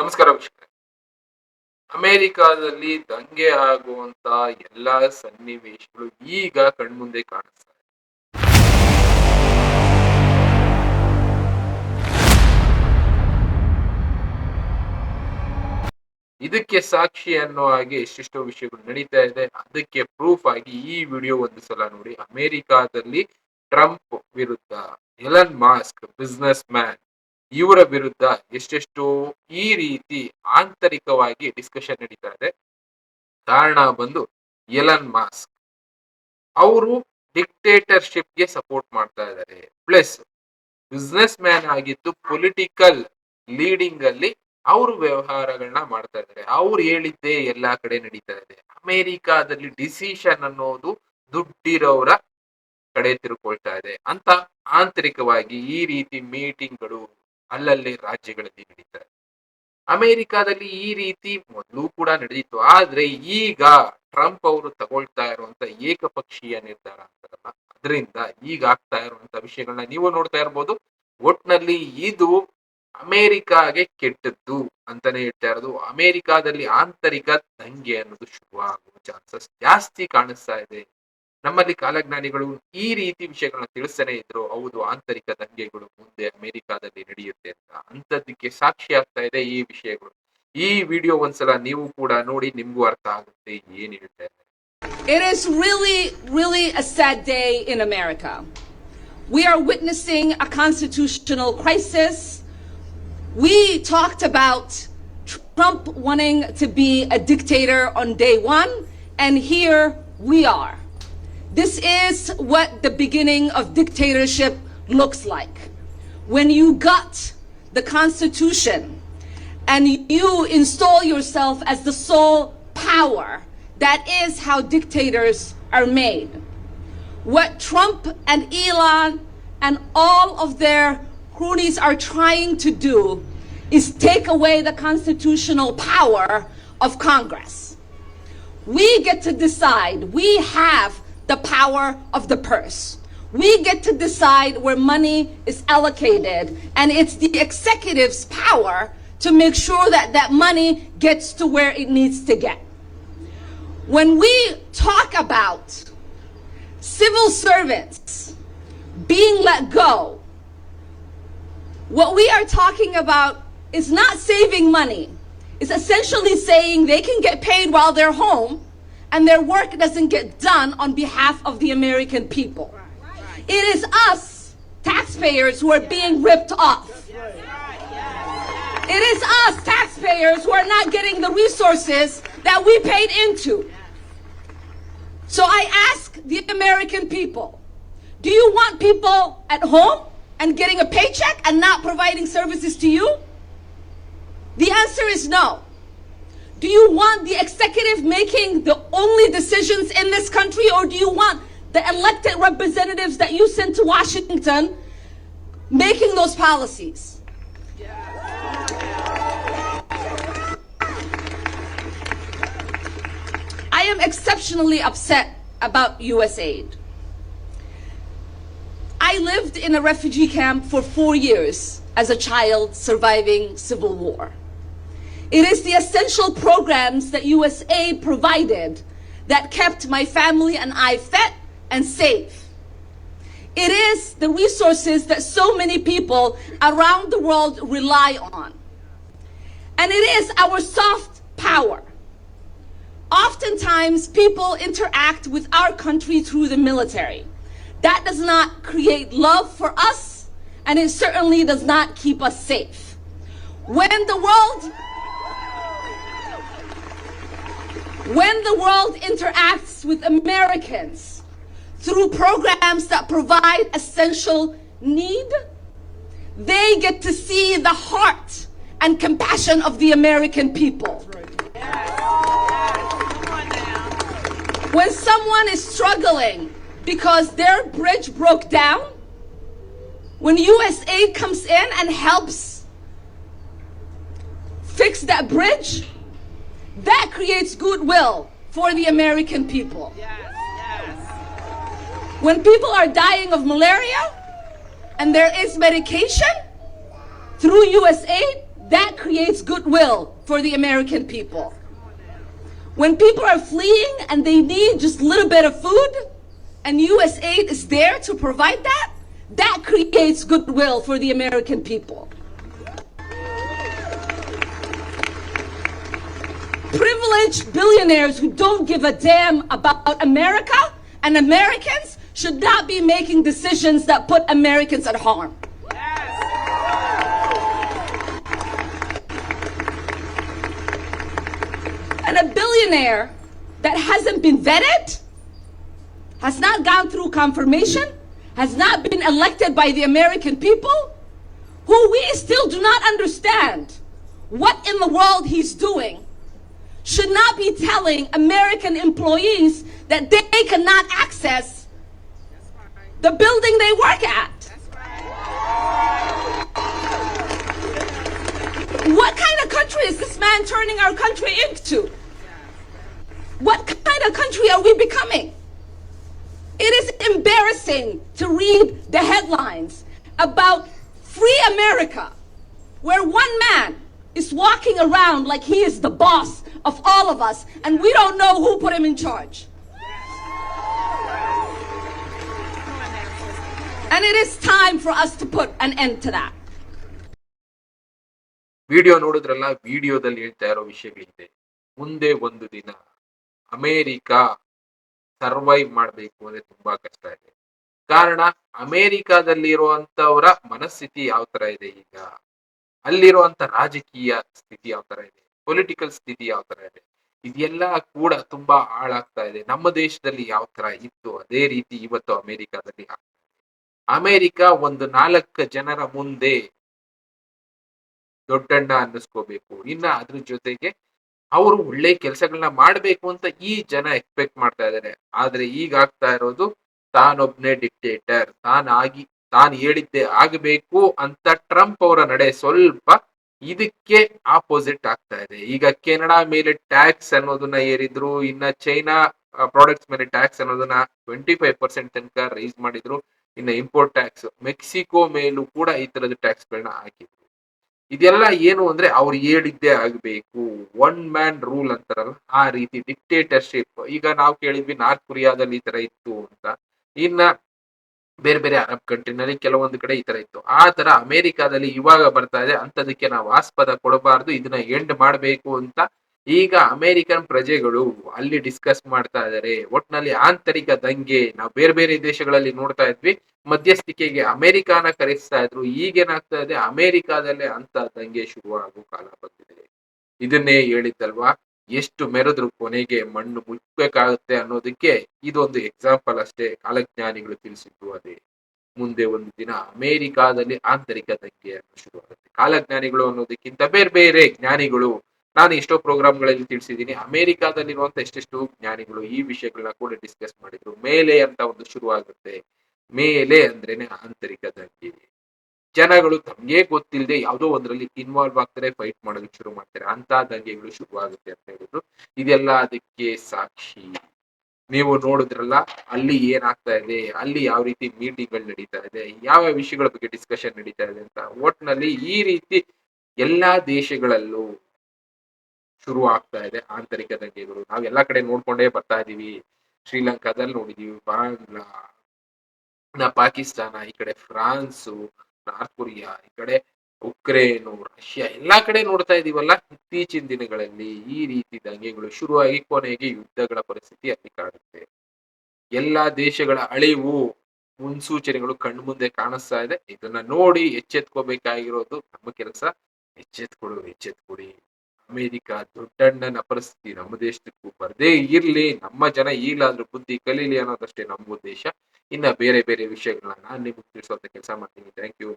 ನಮಸ್ಕಾರ ವೀಕ್ಷಕರೇ. ಅಮೆರಿಕಾದಲ್ಲಿ ದಂಗೆ ಆಗುವಂತ ಎಲ್ಲಾ ಸನ್ನಿವೇಶಗಳು ಈಗ ಕಣ್ಮುಂದೆ ಕಾಣಿಸ್ತಾ ಇದೆ. ಇದಕ್ಕೆ ಸಾಕ್ಷಿ ಅನ್ನೋ ಹಾಗೆ ಎಷ್ಟೆಷ್ಟೋ ವಿಷಯಗಳು ನಡೀತಾ ಇದೆ. ಅದಕ್ಕೆ ಪ್ರೂಫ್ ಆಗಿ ಈ ವಿಡಿಯೋ ಒಂದು ಸಲ ನೋಡಿ. ಅಮೆರಿಕಾದಲ್ಲಿ ಟ್ರಂಪ್ ವಿರುದ್ಧ ಎಲನ್ ಮಾಸ್ಕ್ ಬಿಸ್ನೆಸ್ ಮ್ಯಾನ್ ಇವರ ವಿರುದ್ಧ ಎಷ್ಟೆಷ್ಟೋ ಈ ರೀತಿ ಆಂತರಿಕವಾಗಿ ಡಿಸ್ಕಷನ್ ನಡೀತಾ ಇದೆ. ಕಾರಣ ಬಂದು ಎಲನ್ ಮಾಸ್ಕ್ ಅವರು ಡಿಕ್ಟೇಟರ್ಶಿಪ್ಗೆ ಸಪೋರ್ಟ್ ಮಾಡ್ತಾ ಇದ್ದಾರೆ. ಪ್ಲಸ್ ಬಿಸ್ನೆಸ್ ಮ್ಯಾನ್ ಆಗಿದ್ದು ಪೊಲಿಟಿಕಲ್ ಲೀಡಿಂಗ್ ಅಲ್ಲಿ ಅವರು ವ್ಯವಹಾರಗಳನ್ನ ಮಾಡ್ತಾ ಇದ್ದಾರೆ. ಅವ್ರು ಹೇಳಿದ್ದೇ ಎಲ್ಲಾ ಕಡೆ ನಡೀತಾ ಇದೆ. ಅಮೆರಿಕಾದಲ್ಲಿ ಡಿಸಿಷನ್ ಅನ್ನೋದು ದುಡ್ಡಿರೋರ ಕಡೆ ತಿರುಕೊಳ್ತಾ ಇದೆ ಅಂತ ಆಂತರಿಕವಾಗಿ ಈ ರೀತಿ ಮೀಟಿಂಗ್ಗಳು ಅಲ್ಲಲ್ಲಿ ರಾಜ್ಯಗಳಲ್ಲಿ ನಡೀತಾ ಇದೆ. ಅಮೆರಿಕಾದಲ್ಲಿ ಈ ರೀತಿ ಮೊದಲು ಕೂಡ ನಡೆದಿತ್ತು. ಆದ್ರೆ ಈಗ ಟ್ರಂಪ್ ಅವರು ತಗೊಳ್ತಾ ಇರುವಂತ ಏಕಪಕ್ಷೀಯ ನಿರ್ಧಾರ ಅಂತಾರಲ್ಲ, ಅದರಿಂದ ಈಗ ಆಗ್ತಾ ಇರುವಂತ ವಿಷಯಗಳನ್ನ ನೀವು ನೋಡ್ತಾ ಇರ್ಬೋದು. ಒಟ್ನಲ್ಲಿ ಇದು ಅಮೆರಿಕಾಗೆ ಕೆಟ್ಟದ್ದು ಅಂತಾನೆ ಹೇಳ್ತಾ ಇರೋದು. ಅಮೆರಿಕಾದಲ್ಲಿ ಆಂತರಿಕ ದಂಗೆ ಅನ್ನೋದು ಶುರುವಾಗುವ ಚಾನ್ಸಸ್ ಜಾಸ್ತಿ ಕಾಣಿಸ್ತಾ ಇದೆ. ನಮ್ಮಲ್ಲಿ ಕಾಲಜ್ಞಾನಿಗಳು ಈ ರೀತಿ ವಿಷಯಗಳನ್ನ ತಿಳಿಸ್ತಾನೆ ಇದ್ರು. ಹೌದು, ಆಂತರಿಕ ದಂಗೆಗಳು ಮುಂದೆ ಅಮೆರಿಕಾದಲ್ಲಿ ನಡೆಯುತ್ತೆ ಅಂತ. ಅಂತದಕ್ಕೆ ಸಾಕ್ಷಿ ಆಗ್ತಾ ಇದೆ ಈ ವಿಷಯಗಳು. ಈ ವಿಡಿಯೋ ಒಂದ್ಸಲ ನೀವು ಕೂಡ ನೋಡಿ, ನಿಮ್ಗೂ ಅರ್ಥ ಆಗುತ್ತೆ ಏನ್ ಹೇಳ್ತಾ ಇದ್ದಾರೆ. It is really a sad day in America. We are witnessing a constitutional crisis. We talked about Trump wanting to be a dictator on day one, and here we are. This is what the beginning of dictatorship looks like. When you gut the Constitution and you install yourself as the sole power, that is how dictators are made. What Trump and Elon and all of their cronies are trying to do is take away the constitutional power of Congress. We get to decide. We have the power of the purse. We get to decide where money is allocated, and it's the executive's power to make sure that that money gets to where it needs to get. When we talk about civil servants being let go, what we are talking about is not saving money. It's essentially saying they can get paid while they're home and their work doesn't get done on behalf of the American people. It is us, taxpayers, who are being ripped off. It is us, taxpayers, who are not getting the resources that we paid into. So I ask the American people, do you want people at home and getting a paycheck and not providing services to you? The answer is no. Do you want the executive making the only decisions in this country, or do you want the elected representatives that you send to Washington making those policies? I am exceptionally upset about U.S. aid. I lived in a refugee camp for 4 years as a child surviving civil war. It is the essential programs that USA provided that kept my family and I fed and safe. It is the resources that so many people around the world rely on. And it is our soft power. Oftentimes, people interact with our country through the military. That does not create love for us, and it certainly does not keep us safe. When the world interacts with Americans through programs that provide essential need, they get to see the heart and compassion of the American people. When someone is struggling because their bridge broke down, when US aid comes in and helps fix that bridge, that creates goodwill for the American people. When people are dying of malaria and there is medication through US aid, that creates goodwill for the American people. When people are fleeing and they need just a little bit of food, and US aid is there to provide that, that creates goodwill for the American people. Privileged billionaires who don't give a damn about America and Americans should not be making decisions that put Americans at harm. And a billionaire that hasn't been vetted, has not gone through confirmation, has not been elected by the American people, who we still do not understand what in the world he's doing, should not be telling American employees that they cannot access the building they work at. What kind of country is this man turning our country into? What kind of country are we becoming? It is embarrassing to read the headlines about free America, where one man is walking around like he is the boss of all of us, and we don't know who put him in charge. And it is time for us to put an end to that. Video ನೋಡಿದ್ರಲ್ಲ, ವಿಡಿಯೋದಲ್ಲಿ ಹೇಳ್ತಾ ಇರೋ ವಿಷಯಗಳಿದೆ. ಮುಂದೆ ಒಂದು ದಿನ America survive ಮಾಡಬೇಕು ಅಂದ್ರೆ ತುಂಬಾ ಕಷ್ಟ ಇದೆ. ಕಾರಣ ಅಮೇರಿಕಾದಲ್ಲಿರುವಂತವರ ಮನಸ್ಥಿತಿ ಯಾವ ತರ ಇದೆ, ಈಗ ಅಲ್ಲಿರುವಂತ ರಾಜಕೀಯ ಸ್ಥಿತಿ ಯಾವ ತರ ಇದೆ, ಪೊಲಿಟಿಕಲ್ ಸ್ಥಿತಿ ಯಾವ ತರ ಇದೆ, ಇದೆಲ್ಲ ಕೂಡ ತುಂಬಾ ಹಾಳಾಗ್ತಾ ಇದೆ. ನಮ್ಮ ದೇಶದಲ್ಲಿ ಯಾವ ತರ ಇತ್ತು ಅದೇ ರೀತಿ ಇವತ್ತು ಅಮೇರಿಕಾದಲ್ಲಿ ಆಗ್ತಾ ಇದೆ. ಅಮೇರಿಕಾ ಒಂದು 4 ಜನರ ಮುಂದೆ ದೊಡ್ಡಣ್ಣ ಅನ್ನಿಸ್ಕೋಬೇಕು, ಇನ್ನ ಅದ್ರ ಜೊತೆಗೆ ಅವರು ಒಳ್ಳೆ ಕೆಲಸಗಳನ್ನ ಮಾಡ್ಬೇಕು ಅಂತ ಈ ಜನ ಎಕ್ಸ್ಪೆಕ್ಟ್ ಮಾಡ್ತಾ ಇದ್ದಾರೆ. ಆದ್ರೆ ಈಗ ಆಗ್ತಾ ಇರೋದು ತಾನೊಬ್ನೇ ಡಿಕ್ಟೇಟರ್, ತಾನು ಹೇಳಿದ್ದೆ ಆಗಬೇಕು ಅಂತ ಟ್ರಂಪ್ ಅವರ ನಡೆ ಸ್ವಲ್ಪ ಇದಕ್ಕೆ ಆಪೋಸಿಟ್ ಆಗ್ತಾ ಇದೆ. ಈಗ ಕೆನಡಾ ಮೇಲೆ ಟ್ಯಾಕ್ಸ್ ಅನ್ನೋದನ್ನ ಏರಿದ್ರು, ಇನ್ನ ಚೈನಾ ಪ್ರಾಡಕ್ಟ್ಸ್ ಮೇಲೆ ಟ್ಯಾಕ್ಸ್ ಅನ್ನೋದನ್ನ 25% ತನಕ ರೈಸ್ ಮಾಡಿದ್ರು. ಇನ್ನ ಇಂಪೋರ್ಟ್ ಟ್ಯಾಕ್ಸ್, ಮೆಕ್ಸಿಕೋ ಮೇಲೂ ಕೂಡ ಈ ತರದ ಟ್ಯಾಕ್ಸ್ ಗಳನ್ನ ಹಾಕಿದ್ರು. ಇದೆಲ್ಲ ಏನು ಅಂದ್ರೆ ಅವ್ರು ಹೇಳಿದ್ದೇ ಆಗ್ಬೇಕು, ಒನ್ ಮ್ಯಾನ್ ರೂಲ್ ಅಂತಾರಲ್ಲ ಆ ರೀತಿ ಡಿಕ್ಟೇಟರ್ಶಿಪ್. ಈಗ ನಾವು ಕೇಳಿದ್ವಿ ನಾರ್ತ್ ಕೊರಿಯಾದಲ್ಲಿ ಈ ತರ ಇತ್ತು ಅಂತ, ಇನ್ನ ಬೇರೆ ಬೇರೆ ಅರಬ್ ಕಂಟ್ರಿನಲ್ಲಿ ಕೆಲವೊಂದು ಕಡೆ ಈ ತರ ಇತ್ತು. ಆ ತರ ಅಮೆರಿಕಾದಲ್ಲಿ ಇವಾಗ ಬರ್ತಾ ಇದೆ. ಅಂತದಕ್ಕೆ ನಾವು ಆಸ್ಪದ ಕೊಡಬಾರ್ದು, ಇದನ್ನ ಎಂಡ್ ಮಾಡ್ಬೇಕು ಅಂತ ಈಗ ಅಮೆರಿಕನ್ ಪ್ರಜೆಗಳು ಅಲ್ಲಿ ಡಿಸ್ಕಸ್ ಮಾಡ್ತಾ ಇದಾರೆ. ಒಟ್ನಲ್ಲಿ ಆಂತರಿಕ ದಂಗೆ ನಾವು ಬೇರೆ ಬೇರೆ ದೇಶಗಳಲ್ಲಿ ನೋಡ್ತಾ ಇದ್ವಿ, ಮಧ್ಯಸ್ಥಿಕೆಗೆ ಅಮೆರಿಕಾನ ಕರೆಸ್ತಾ ಇದ್ರು. ಈಗೇನಾಗ್ತಾ ಇದೆ, ಅಮೆರಿಕಾದಲ್ಲೇ ಅಂತ ದಂಗೆ ಶುರುವಾಗೋ ಕಾಲ ಬಂದಿದೆ. ಇದನ್ನೇ ಹೇಳಿದ್ದಲ್ವಾ, ಎಷ್ಟು ಮೆರೆದ್ರು ಕೊನೆಗೆ ಮಣ್ಣು ಮುಚ್ಚಬೇಕಾಗುತ್ತೆ ಅನ್ನೋದಕ್ಕೆ ಇದೊಂದು ಎಕ್ಸಾಂಪಲ್ ಅಷ್ಟೇ. ಕಾಲಜ್ಞಾನಿಗಳು ತಿಳಿಸಿದ್ದು ಅದೇ. ಮುಂದೆ ಒಂದು ದಿನ ಅಮೆರಿಕಾದಲ್ಲಿ ಆಂತರಿಕ ದಂಗೆ ಶುರುವಾಗುತ್ತೆ. ಕಾಲಜ್ಞಾನಿಗಳು ಅನ್ನೋದಕ್ಕಿಂತ ಬೇರೆ ಬೇರೆ ಜ್ಞಾನಿಗಳು, ನಾನು ಎಷ್ಟೋ ಪ್ರೋಗ್ರಾಮ್ಗಳಲ್ಲಿ ತಿಳಿಸಿದ್ದೀನಿ, ಅಮೆರಿಕಾದಲ್ಲಿರುವಂತ ಎಷ್ಟೆಷ್ಟು ಜ್ಞಾನಿಗಳು ಈ ವಿಷಯಗಳನ್ನ ಕೂಡ ಡಿಸ್ಕಸ್ ಮಾಡಿದ್ರು. ಮೇಲೆ ಅಂತ ಒಂದು ಶುರುವಾಗುತ್ತೆ. ಮೇಲೆ ಅಂದ್ರೇನೆ ಆಂತರಿಕ ದಂಗೆ. ಜನಗಳು ತಮ್ಗೆ ಗೊತ್ತಿಲ್ಲದೆ ಯಾವುದೋ ಒಂದರಲ್ಲಿ ಇನ್ವಾಲ್ವ್ ಆಗ್ತಾರೆ, ಫೈಟ್ ಮಾಡೋದಕ್ಕೆ ಶುರು ಮಾಡ್ತಾರೆ, ಅಂತ ದಂಗೆಗಳು ಶುರುವಾಗುತ್ತೆ ಅಂತ ಹೇಳಿದ್ರು. ಇದೆಲ್ಲ ಅದಕ್ಕೆ ಸಾಕ್ಷಿ. ನೀವು ನೋಡಿದ್ರಲ್ಲ ಅಲ್ಲಿ ಏನಾಗ್ತಾ ಇದೆ, ಅಲ್ಲಿ ಯಾವ ರೀತಿ ಮೀಟಿಂಗ್ಗಳು ನಡೀತಾ ಇದೆ, ಯಾವ ವಿಷಯಗಳ ಬಗ್ಗೆ ಡಿಸ್ಕಷನ್ ನಡೀತಾ ಇದೆ ಅಂತ. ಒಟ್ನಲ್ಲಿ ಈ ರೀತಿ ಎಲ್ಲಾ ದೇಶಗಳಲ್ಲೂ ಶುರು ಆಗ್ತಾ ಇದೆ ಆಂತರಿಕ ದಂಗೆಗಳು. ನಾವ್ ಎಲ್ಲಾ ಕಡೆ ನೋಡ್ಕೊಂಡೇ ಬರ್ತಾ ಇದೀವಿ. ಶ್ರೀಲಂಕಾದಲ್ಲಿ ನೋಡಿದೀವಿ, ಬಾಂಗ್ಲಾ, ಪಾಕಿಸ್ತಾನ, ಈ ಕಡೆ ಫ್ರಾನ್ಸು, ನಾರ್ತ್ ಕೊರಿಯಾ, ಈ ಕಡೆ ಉಕ್ರೇನು, ರಷ್ಯಾ, ಎಲ್ಲಾ ಕಡೆ ನೋಡ್ತಾ ಇದೀವಲ್ಲ. ಇತ್ತೀಚಿನ ದಿನಗಳಲ್ಲಿ ಈ ರೀತಿ ದಂಗೆಗಳು ಶುರುವಾಗಿ ಕೊನೆಗೆ ಯುದ್ಧಗಳ ಪರಿಸ್ಥಿತಿ ಅಲ್ಲಿ ಕಾಣುತ್ತೆ. ಎಲ್ಲಾ ದೇಶಗಳ ಅಳಿವು ಮುನ್ಸೂಚನೆಗಳು ಕಣ್ಮುಂದೆ ಕಾಣಿಸ್ತಾ ಇದೆ. ಇದನ್ನ ನೋಡಿ ಎಚ್ಚೆತ್ಕೋಬೇಕಾಗಿರೋದು ನಮ್ಮ ಕೆಲಸ. ಎಚ್ಚೆತ್ಕೊಡಿ. ಅಮೆರಿಕ ದೊಡ್ಡಣ್ಣನ ಪರಿಸ್ಥಿತಿ ನಮ್ಮ ದೇಶಕ್ಕೂ ಬರ್ದೇ ಇರ್ಲಿ, ನಮ್ಮ ಜನ ಈಗಲಾದ್ರೂ ಬುದ್ಧಿ ಕಲೀಲಿ ಅನ್ನೋದಷ್ಟೇ ನಮ್ಮ ಉದ್ದೇಶ. ಇನ್ನ ಬೇರೆ ಬೇರೆ ವಿಷಯಗಳನ್ನ ನಾನು ನಿಮ್ಗೆ ತಿಳಿಸೋಂತ ಕೆಲಸ ಮಾಡ್ತೀನಿ. Thank you.